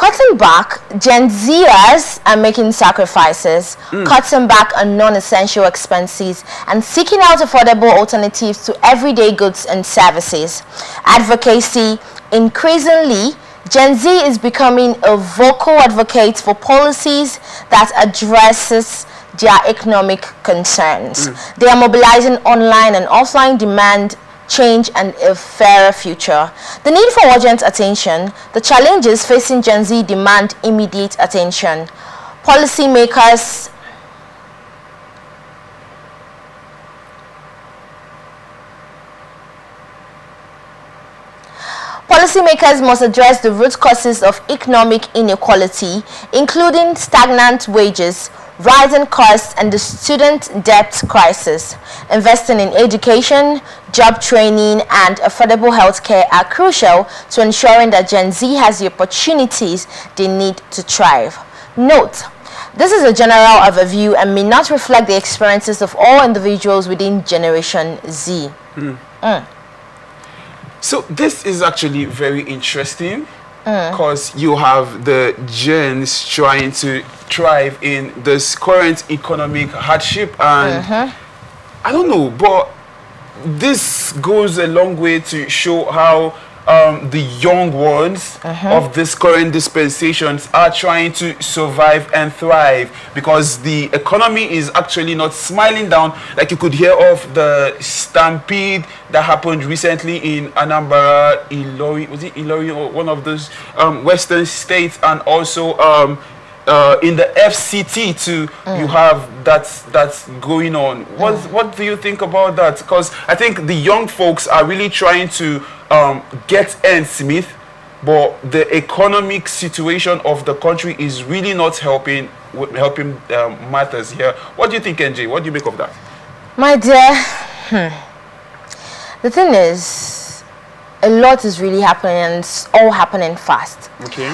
Cutting back, Gen Zers are making sacrifices, cutting back on non-essential expenses and seeking out affordable alternatives to everyday goods and services. Advocacy: increasingly, Gen Z is becoming a vocal advocate for policies that addresses their economic concerns. They are mobilizing online and offline demand, change, and a fairer future. The need for urgent attention, the challenges facing Gen Z demand immediate attention. Policymakers must address the root causes of economic inequality, including stagnant wages, rising costs, and the student debt crisis. Investing in education, job training, and affordable healthcare are crucial to ensuring that Gen Z has the opportunities they need to thrive. Note: this is a general overview and may not reflect the experiences of all individuals within Generation Z. So this is actually very interesting, because you have the gens trying to thrive in this current economic hardship, and I don't know, but this goes a long way to show how the young ones of this current dispensations are trying to survive and thrive, because the economy is actually not smiling down. Like you could hear of the stampede that happened recently in Anambra, Ilorin, was it Ilorin, or one of those western states, and also in the FCT too. You have that's going on. What do you think about that? Because I think the young folks are really trying to get ends meet, but the economic situation of the country is really not helping matters here. What do you think, NJ? What do you make of that? My dear, the thing is, a lot is really happening, and it's all happening fast. Okay.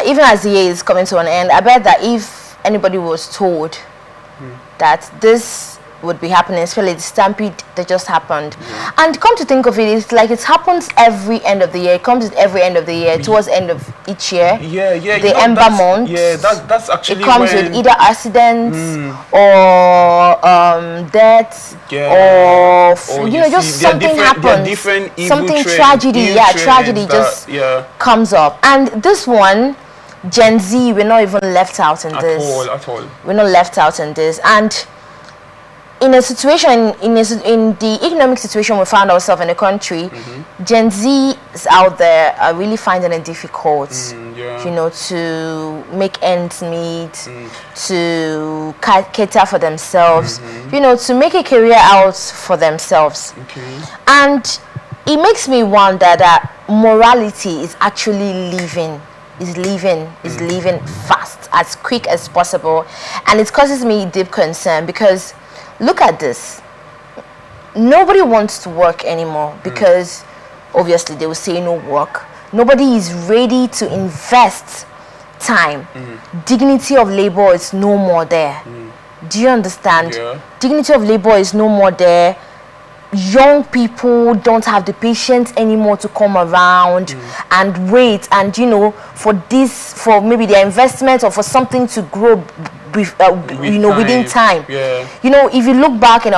Even as the year is coming to an end, I bet that if anybody was told that this would be happening, especially the stampede that just happened, and come to think of it, it's like it happens every end of the year. It comes at every end of the year, towards the end of each year. The Ember month. Yeah, that's actually it comes with either accidents or deaths, or you know, just something happens, something tragedy. Tragedy just comes up, and this one, Gen Z, we're not even left out in this. At all. We're not left out in this, and in a situation, in the economic situation we found ourselves in the country, Gen Z is out there are really finding it difficult, you know, to make ends meet, to cater for themselves, you know, to make a career out for themselves. And it makes me wonder that morality is actually leaving fast, as quick as possible, and it causes me deep concern, because look at this. Nobody wants to work anymore, because obviously they will say no work. Nobody is ready to invest time. Dignity of labor is no more there. Do you understand? Dignity of labor is no more there. Young people don't have the patience anymore to come around and wait, and you know, for maybe their investment or for something to grow you know, within time. You know, if you look back in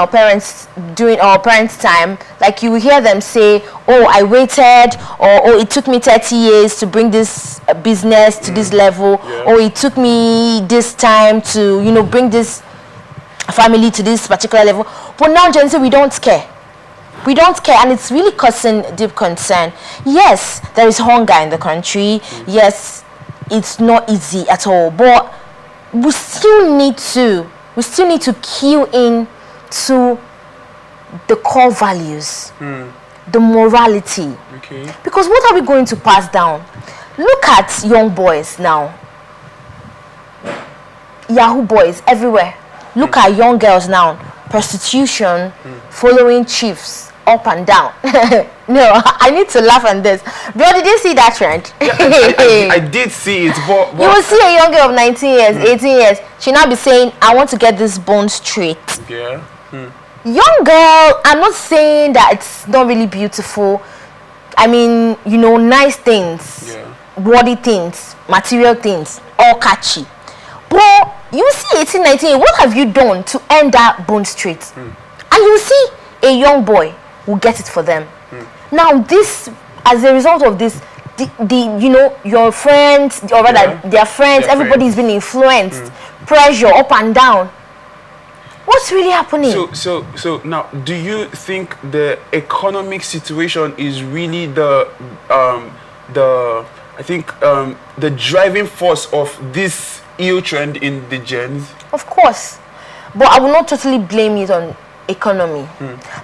during our parents' time, like you will hear them say, oh, I waited, or oh, it took me 30 years to bring this business to this level, or it took me this time to, you know, bring this family to this particular level. But now, Gen Z, we don't care. We don't care, and it's really causing deep concern. Yes, there is hunger in the country. Yes, it's not easy at all, but we still need to key in to the core values, the morality. Because what are we going to pass down? Look at young boys now. Yahoo boys everywhere. Look at young girls now. Prostitution, following chiefs up and down. No, I need to laugh on this. Bro, did you see that trend? I did see it, but you will see a young girl of 19 years, 18 years. She now be saying, I want to get this bone straight. Young girl, I'm not saying that it's not really beautiful. I mean, you know, nice things. worldly things, material things, all catchy. But you see 18, 19, what have you done to earn that bone straight? And you see a young boy will get it for them. Now this, as a result of this, your friends, or rather their friends, everybody's been influenced, pressure up and down. What's really happening? So now, do you think the economic situation is really the driving force of this ill trend in the gens? Of course, but I will not totally blame it on economy,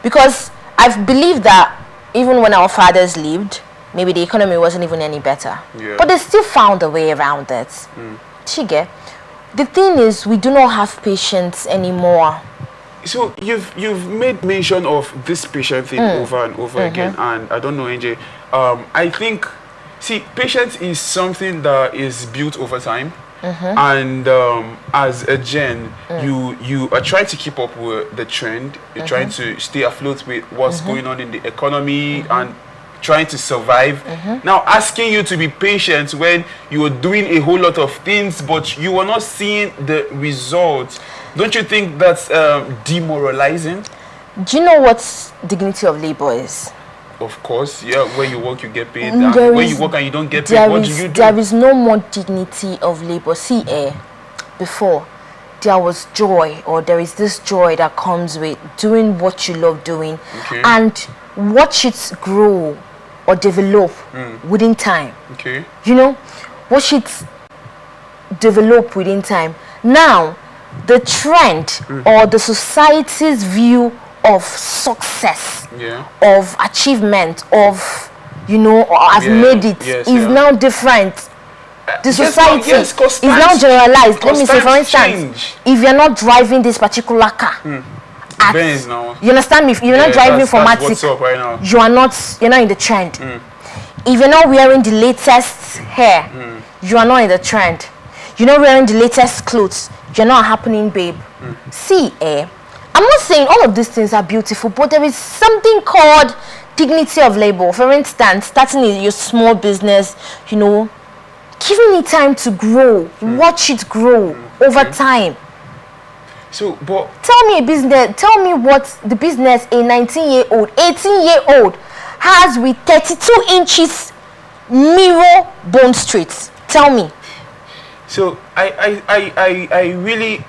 because I believe that even when our fathers lived, maybe the economy wasn't even any better, but they still found a way around it. Chige, the thing is, we do not have patience anymore. So you've made mention of this patient thing over and over again, and I don't know, NJ. I think, see, patience is something that is built over time. And as a gen, you are trying to keep up with the trend. You're trying to stay afloat with what's going on in the economy and trying to survive. Now, asking you to be patient when you are doing a whole lot of things, but you are not seeing the results. Don't you think that's demoralizing? Do you know what dignity of labor is? Of course, yeah. When you work, you get paid. And when you work and you don't get paid, what do you do? There is no more dignity of labor. See, before, there was joy, or there is this joy that comes with doing what you love doing, and watch it grow or develop within time. You know, watch it develop within time. Now, the trend or the society's view of success, of achievement, of, I've made it, is now different. The society is now generalized. Let me say, for instance, if you're not driving this particular car, you understand me? If you're not driving for Matic, right, you're not in the trend. If you're not wearing the latest hair, you are not in the trend. You're not wearing the latest clothes, you're not a happening babe. See, I'm not saying all of these things are beautiful, but there is something called dignity of labor. For instance, starting your small business, giving it time to grow, watch it grow over time. So, but tell me what the business a 19-year-old, 18-year-old has with 32 inches mirror bone streets. Tell me. So I really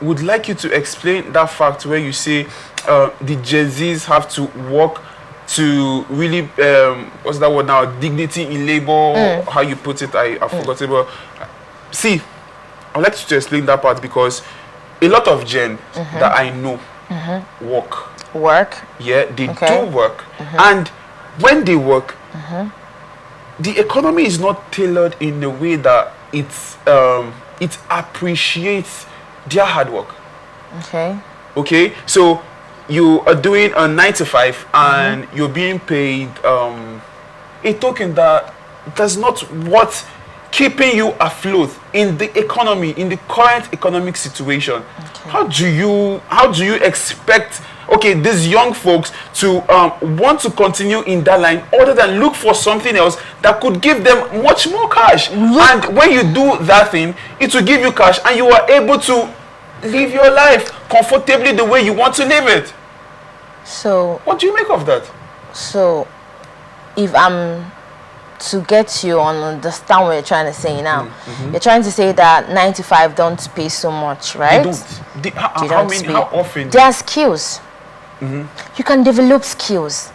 would like you to explain that fact where you say the Gen Zs have to work to really what's that word now, dignity in labor, how you put it, I forgot it. But see, I'd like you to explain that part, because a lot of gen that I know work. Yeah, they do work, and when they work, the economy is not tailored in a way that it appreciates their hard work. Okay, so you are doing a 9 to 5 and you're being paid a token that does not what keeping you afloat in the economy, in the current economic situation. How do you expect these young folks to want to continue in that line, other than look for something else that could give them much more cash? And when you do that thing, it will give you cash and you are able to live your life comfortably the way you want to live it. So what do you make of that? So if I'm to get you on understand what you're trying to say now, you're trying to say that 9 to 5 don't pay so much, right? They don't. How often? There are skills. You can develop skills.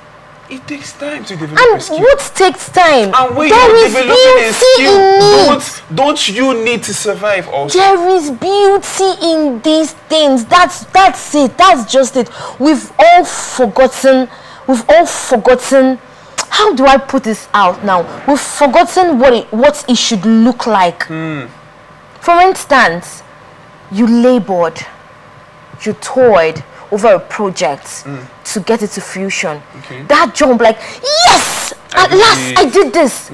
It takes time to develop a skill. And what takes time? And when you're developing a skill, don't you need to survive also? There is beauty in these things. That's it. That's just it. We've all forgotten. How do I put this out now? We've forgotten what it should look like. For instance, you labored, you toiled over a project to get it to fruition. That jump, like, yes, at last I did this.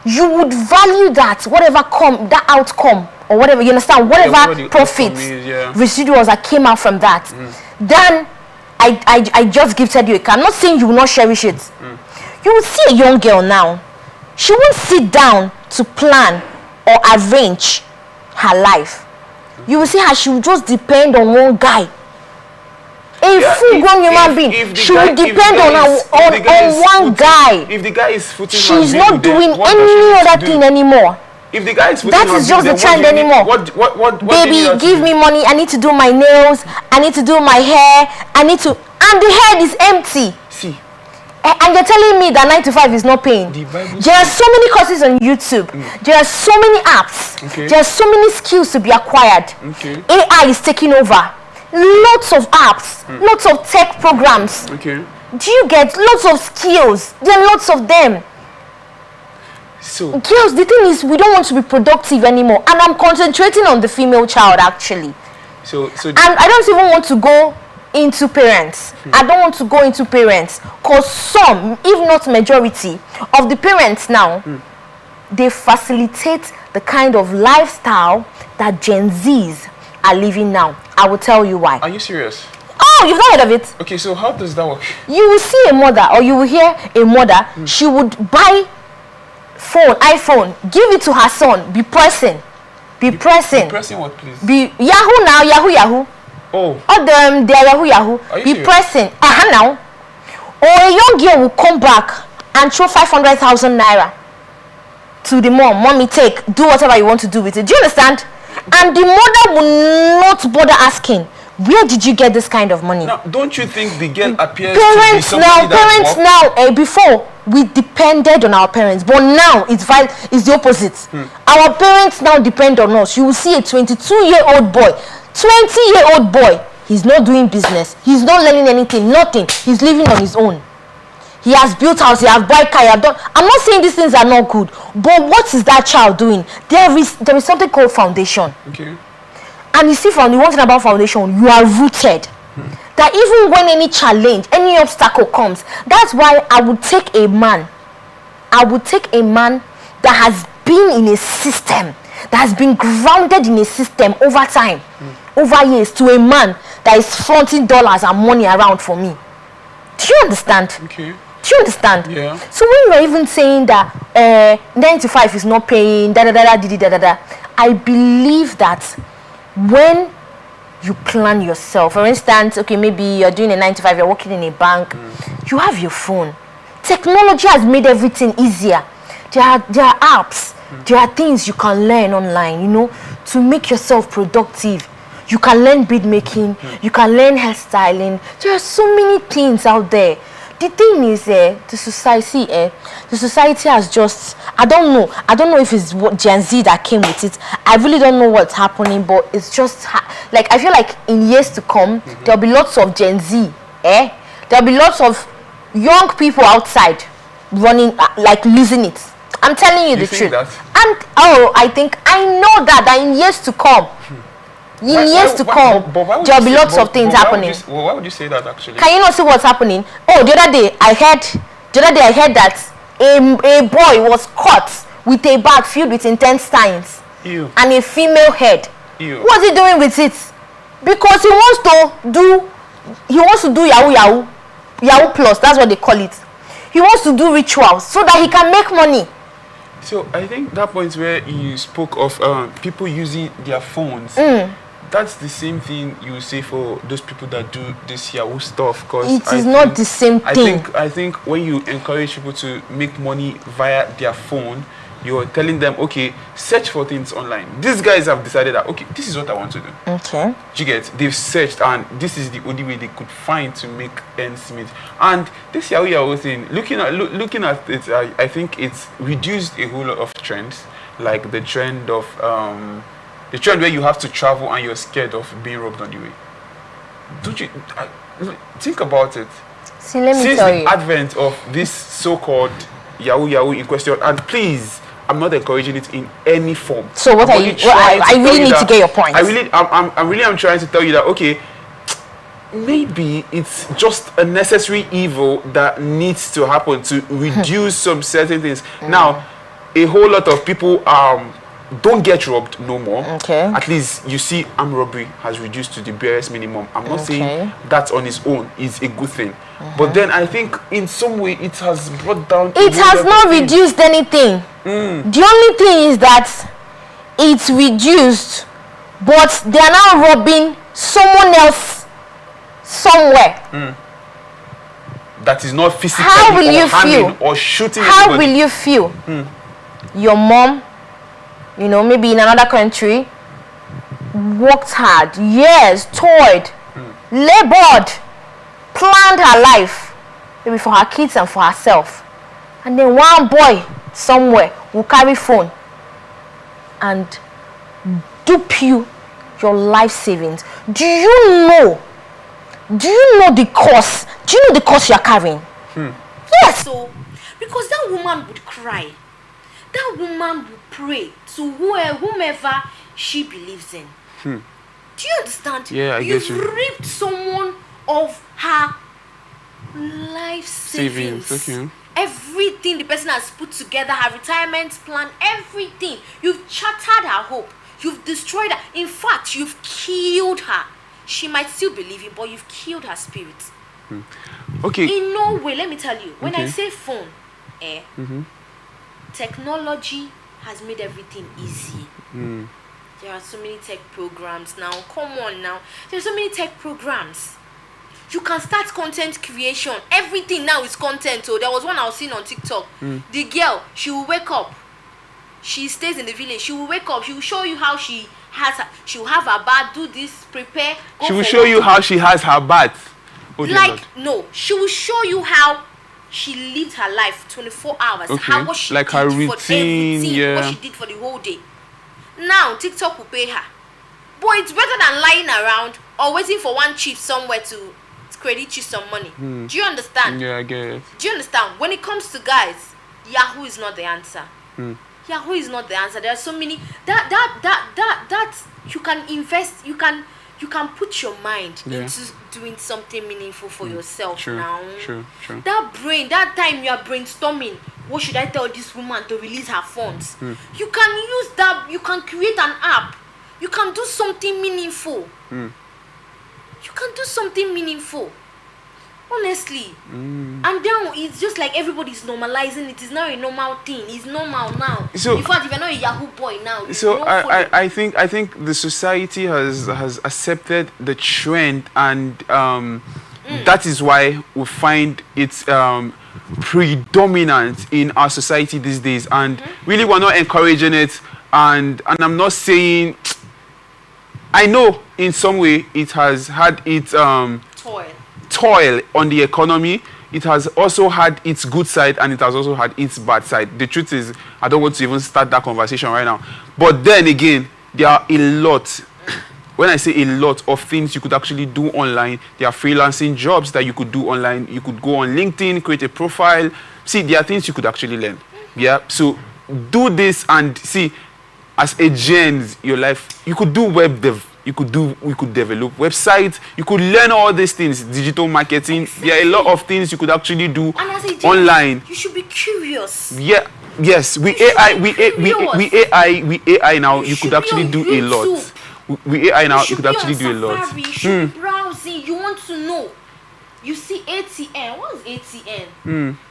You would value that, that outcome, or whatever, you understand, whatever profits, residuals that came out from that. Then I just gifted you a car. I'm not saying you will not cherish it. You will see a young girl now, she won't sit down to plan or arrange her life. You will see how she will just depend on one guy. Full-grown human being. She will depend on one guy. If the guy is footing, she's not doing any other thing anymore. If the guy is footing, that is just the trend anymore. What baby, give me money. I need to do my nails. I need to do my hair. And the head is empty. See. And you're telling me that 9 to 5 is not paying. There are so many courses on YouTube. There are so many apps. There are so many skills to be acquired. AI is taking over. Lots of apps, lots of tech programs. Do you get lots of skills? There are lots of them. So girls, the thing is, we don't want to be productive anymore, and I'm concentrating on the female child actually. So and I don't even want to go into parents. I don't want to go into parents because some, if not majority, of the parents now, they facilitate the kind of lifestyle that Gen Zs are living now. I will tell you why. Are you serious? Oh, you've not heard of it? Okay, so how does that work? You will see a mother, or you will hear a mother, she would buy iPhone, give it to her son, be pressing. Be pressing what, please? Be Yahoo now, Yahoo. Oh. All them, they are Yahoo. Are you be serious? Pressing. Now. Or a young girl will come back and throw 500,000 naira to the mom. Mommy, take, do whatever you want to do with it. Do you understand? And the mother will not bother asking, where did you get this kind of money? Now, don't you think the girl appears parents to be somebody now, before we depended on our parents, but now it's the opposite. Our parents now depend on us. You will see a 22-year-old boy, 20-year-old boy, he's not doing business, he's not learning anything, nothing. He's living on his own. He has built house, he has bought car, I'm not saying these things are not good, but what is that child doing? There is something called foundation. Okay. And you see, from the one thing about foundation, you are rooted. That even when any challenge, any obstacle comes, that's why I would take a man. I would take a man that has been in a system, that has been grounded in a system over time, over years, to a man that is fronting dollars and money around for me. Do you understand? Okay. Do you understand? Yeah. So when you're even saying that 9 to 5 is not paying, I believe that when you plan yourself, for instance, okay, maybe you're doing a 9 to 5, you're working in a bank, you have your phone. Technology has made everything easier. There are apps, there are things you can learn online, to make yourself productive. You can learn bead making, you can learn hairstyling. There are so many things out there. The thing is, the society has just, I don't know if it's what Gen Z that came with it. I really don't know what's happening, but it's just, like, I feel like in years to come, there'll be lots of Gen Z, There'll be lots of young people outside running, like, losing it. I'm telling you the truth. That? And, I know that in years to come, there'll be lots of things happening. Why would you say that actually? Can you not see what's happening? Oh, the other day I heard that a boy was caught with a bag filled with intestines and a female head. What's he doing with it? Because he wants to do Yahoo plus, that's what they call it. He wants to do rituals so that he can make money. So I think that point where you spoke of people using their phones, that's the same thing you say for those people that do this Yahoo stuff. Cause it is not the same thing. I think when you encourage people to make money via their phone, you're telling them, okay, search for things online. These guys have decided that, okay, this is what I want to do. Okay. You get? They've searched, and this is the only way they could find to make ends meet. And this Yahoo thing, looking at it, I think it's reduced a whole lot of trends, like the trend of the trend where you have to travel and you're scared of being robbed on the way. Don't you think about it? See, let me Since tell the you. advent of this so-called Yahoo in question, and please, I'm not encouraging it in any form. So what are you? I really need to get your point. I'm trying to tell you that, okay, maybe it's just a necessary evil that needs to happen to reduce some certain things. Now, a whole lot of people don't get robbed no more. Okay. At least you see armed robbery has reduced to the barest minimum. I'm not saying that on its own is a good thing. But then I think in some way it has brought down... It has not reduced anything. The only thing is that it's reduced, but they are now robbing someone else somewhere. That is not physically How will you harming feel? or shooting How anybody. will you feel? Your mom, you know, maybe in another country, worked hard, years, toiled, labored, planned her life, maybe for her kids and for herself. And then one boy somewhere will carry phone and dupe you your life savings. Do you know the cost? Do you know the cost you are carrying? Yes. So, because that woman would cry, that woman would pray to whomever she believes in. Do you understand? Yeah, I get you. You've ripped someone of her life savings. Okay. Everything the person has put together, her retirement plan, everything. You've shattered her hope. You've destroyed her. In fact, you've killed her. She might still believe you, but you've killed her spirit. Okay. In no way, let me tell you, when I Okay. say phone, technology has made everything easy. There are so many tech programs now. Come on now. There are so many tech programs. You can start content creation. Everything now is content. So there was one I was seeing on TikTok. The girl, she will wake up. She stays in the village. She will wake up. She will show you how she will have her bath, do this, prepare. She will show you how she has her bath. Oh, dear Lord. No, she will show you how she lived her life 24 hours. Okay. What she Like did her for routine, everything, yeah. what she did for the whole day. Now TikTok will pay her. But it's better than lying around or waiting for one chief somewhere to credit you some money. Do you understand? Yeah, I get it. Do you understand? When it comes to guys, Yahoo is not the answer. Yahoo is not the answer. There are so many that you can invest. You can put your mind into doing something meaningful for yourself. True, now. true. That brain, that time you are brainstorming, what should I tell this woman to release her funds? You can use that. You can create an app. You can do something meaningful. You can do something meaningful. Honestly. And now it's just like everybody's normalizing it. It's not a normal thing. It's normal now. So, in fact, if you're not a Yahoo boy now, so I think the society has accepted the trend, and that is why we find it's predominant in our society these days. And really, we're not encouraging it. And I'm not saying. I know in some way it has had its toil on the economy. It has also had its good side, and it has also had its bad side. The truth is, I don't want to even start that conversation right now. But then again, there are a lot. When I say a lot of things you could actually do online, there are freelancing jobs that you could do online. You could go on LinkedIn, create a profile. See, there are things you could actually learn. Yeah. So do this and see. As a Gen, your life, you could do web dev, you could develop websites, you could learn all these things, digital marketing. Exactly. There are a lot of things you could actually do online. You should be curious. Yeah, yes, we AI now. You could actually do a lot. We AI now. You could actually do a lot. You should be browsing. You want to know. You see ATN. What is ATN?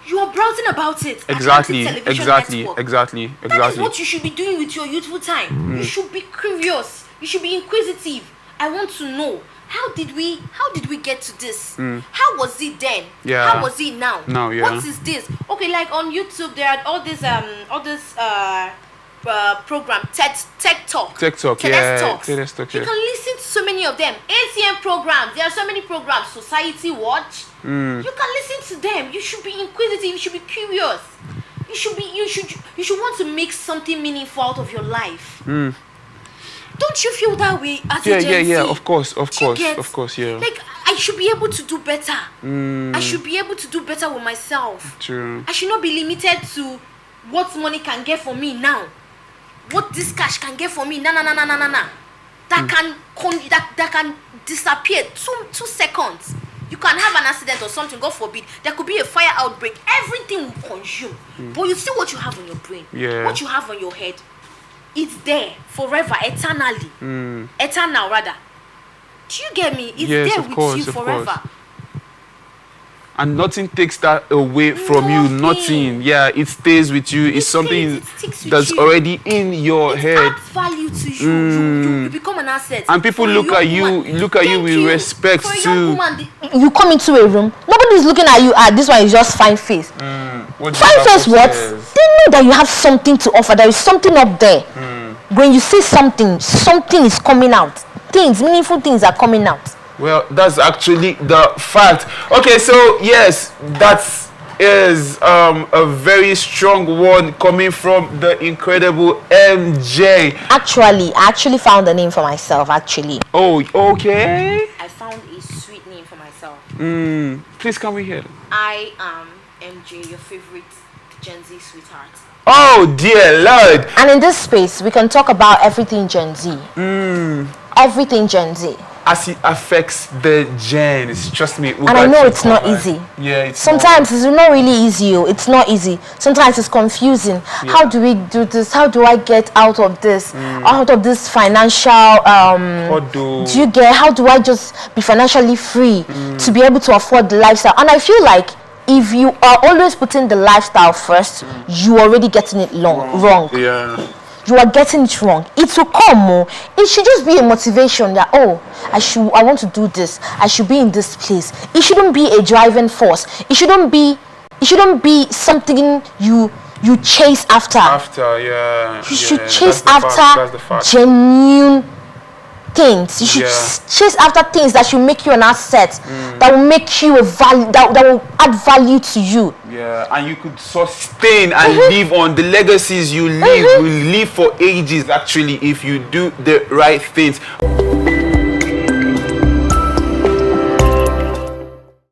You are browsing about it. Exactly. That is What you should be doing with your youthful time. You should be curious. You should be inquisitive. I want to know. How did we get to this? How was it then? Yeah. How was it now? Now, yeah. What is this? Okay, like on YouTube there are all this program TED Talk. Yeah. You can listen to so many of them. ATM programs. There are so many programs. Society Watch. You can listen to them. You should be inquisitive. You should be curious. You should want to make something meaningful out of your life. Don't you feel that way as a Gen Z? Yeah. Of course, yeah. Like I should be able to do better. I should be able to do better with myself. True. I should not be limited to what money can get for me now. What this cash can get for me, nah. That can disappear 2 seconds. You can have an accident or something, God forbid. There could be a fire outbreak. Everything will consume. But you see what you have on your brain, what you have on your head. it's there forever, eternally. Eternal rather. Do you get me? It's Yes, there of with course, you of forever. course. And nothing takes that away from you. Nothing. Yeah, it stays with you. It's something sticks with that's you. already in your head. Adds value to you. You become an asset. And people For a look young at you, woman. look at you Thank with respect For a young too. woman, You come into a room, nobody's looking at you. This one is just fine face. What do you Fine have face what? upstairs? They know that you have something to offer. There is something up there. When you say something, something is coming out. Things, meaningful things are coming out. Well, that's actually the fact. Okay, so yes, that is a very strong one coming from the incredible MJ. Actually, I actually found a name for myself. Actually, Oh, okay. I found a sweet name for myself. Please, can we hear? I am MJ, your favorite Gen Z sweetheart. Oh dear Lord. and in this space, we can talk about everything Gen Z. Everything Gen Z. As it affects the gens, trust me. And I know it's not easy. Yeah, it's Sometimes it's not really easy. It's not easy. Sometimes it's confusing. How do we do this? How do I get out of this? Out of this financial do you get? How do I just be financially free to be able to afford the lifestyle? And I feel like if you are always putting the lifestyle first, you are already getting it wrong. Yeah. You are getting it wrong. It will come. It should just be a motivation that I want to do this. I should be in this place. It shouldn't be a driving force. It shouldn't be something you chase after. You should chase after genuine things. You should chase after things that should make you an asset, that will make you a value, that will add value to you. Yeah, and you could sustain and live on the legacies you leave will live for ages actually if you do the right things.